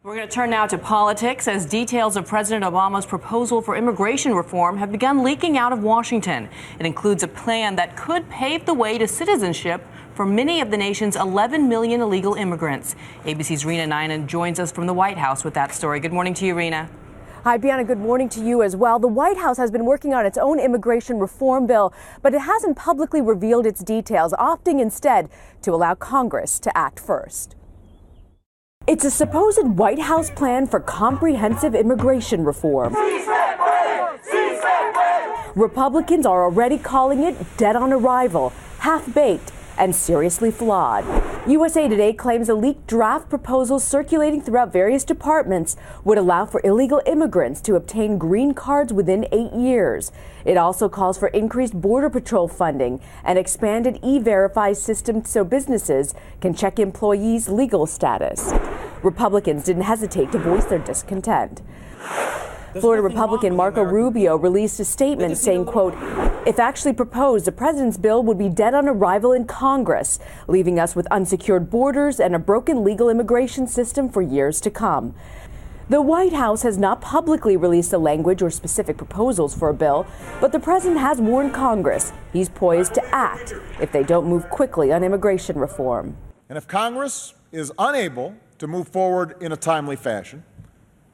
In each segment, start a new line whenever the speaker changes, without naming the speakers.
We're going to turn now to politics as details of President Obama's proposal for immigration reform have begun leaking out of Washington. It includes a plan that could pave the way to citizenship for many of the nation's 11 million illegal immigrants. ABC's Reena Ninan joins us from the White House with that story. Good morning to you, Reena.
Hi, Bianna. Good morning to you as well. The White House has been working on its own immigration reform bill, but it hasn't publicly revealed its details, opting instead to allow Congress to act first. It's a supposed White House plan for comprehensive immigration reform. Republicans are already calling it dead on arrival, half-baked, and seriously flawed. USA Today claims a leaked draft proposal circulating throughout various departments would allow for illegal immigrants to obtain green cards within 8 years. It also calls for increased Border Patrol funding and expanded E-Verify system so businesses can check employees' legal status. Republicans didn't hesitate to voice their discontent. Florida Republican Marco Rubio released a statement saying, quote, "If actually proposed, the president's bill would be dead on arrival in Congress, leaving us with unsecured borders and a broken legal immigration system for years to come." The White House has not publicly released the language or specific proposals for a bill, but the president has warned Congress he's poised to act if they don't move quickly on immigration reform.
And if Congress is unable to move forward in a timely fashion,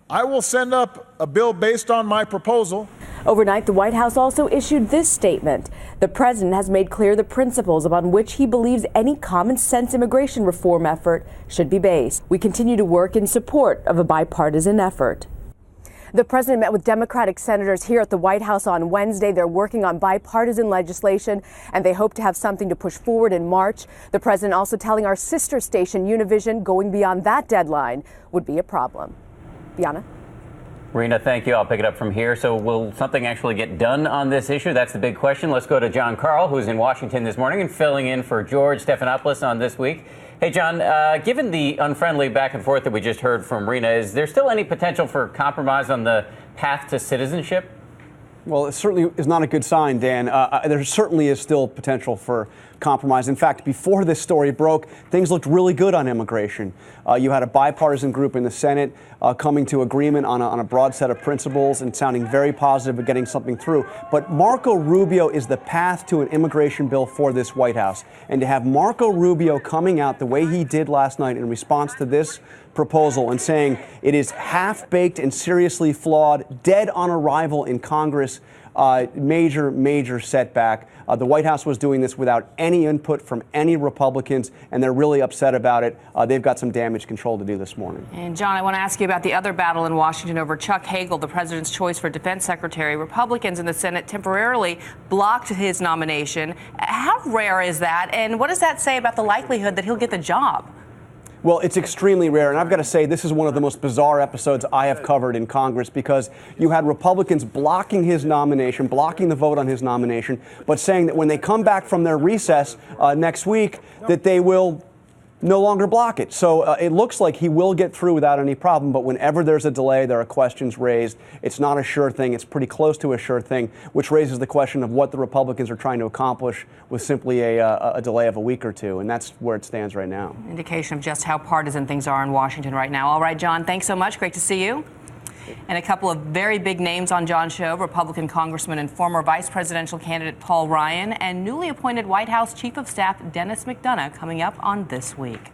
I will send up a bill based on my proposal.
Overnight, the White House also issued this statement. The president has made clear the principles upon which he believes any common sense immigration reform effort should be based. We continue to work in support of a bipartisan effort. The president met with Democratic senators here at the White House on Wednesday. They're working on bipartisan legislation, and they hope to have something to push forward in March. The president also telling our sister station, Univision, going beyond that deadline would be a problem. Bianna?
Reena, thank you. I'll pick it up from here. So will something actually get done on this issue? That's the big question. Let's go to Jon Karl, who's in Washington this morning and filling in for George Stephanopoulos on This Week. Hey, John, given the unfriendly back and forth that we just heard from Reena, is there still any potential for compromise on the path to citizenship?
Well, it certainly is not a good sign, Dan. There certainly is still potential for compromise. In fact, before this story broke, things looked really good on immigration. You had a bipartisan group in the Senate coming to agreement on a broad set of principles and sounding very positive of getting something through. But Marco Rubio is the path to an immigration bill for this White House. And to have Marco Rubio coming out the way he did last night in response to this proposal and saying it is half-baked and seriously flawed, dead on arrival in Congress, major setback. The White House was doing this without any input from any Republicans, and they're really upset about it. They've got some damage control to do this morning.
And John, I want to ask you about the other battle in Washington over Chuck Hagel, the president's choice for defense secretary. Republicans in the Senate temporarily blocked his nomination. How rare is that, and what does that say about the likelihood that he'll get the job?
Well, it's extremely rare, and I've got to say this is one of the most bizarre episodes I have covered in Congress because you had Republicans blocking his nomination, blocking the vote on his nomination, but saying that when they come back from their recess next week, that they will no longer block it. So it looks like he will get through without any problem, but whenever there's a delay, there are questions raised. It's not a sure thing. It's pretty close to a sure thing, which raises the question of what the Republicans are trying to accomplish with simply a delay of a week or two, and that's where it stands right now.
Indication of just how partisan things are in Washington right now. All right, John, thanks so much. Great to see you. And a couple of very big names on John's show, Republican Congressman and former vice presidential candidate Paul Ryan and newly appointed White House Chief of Staff Dennis McDonough coming up on This Week.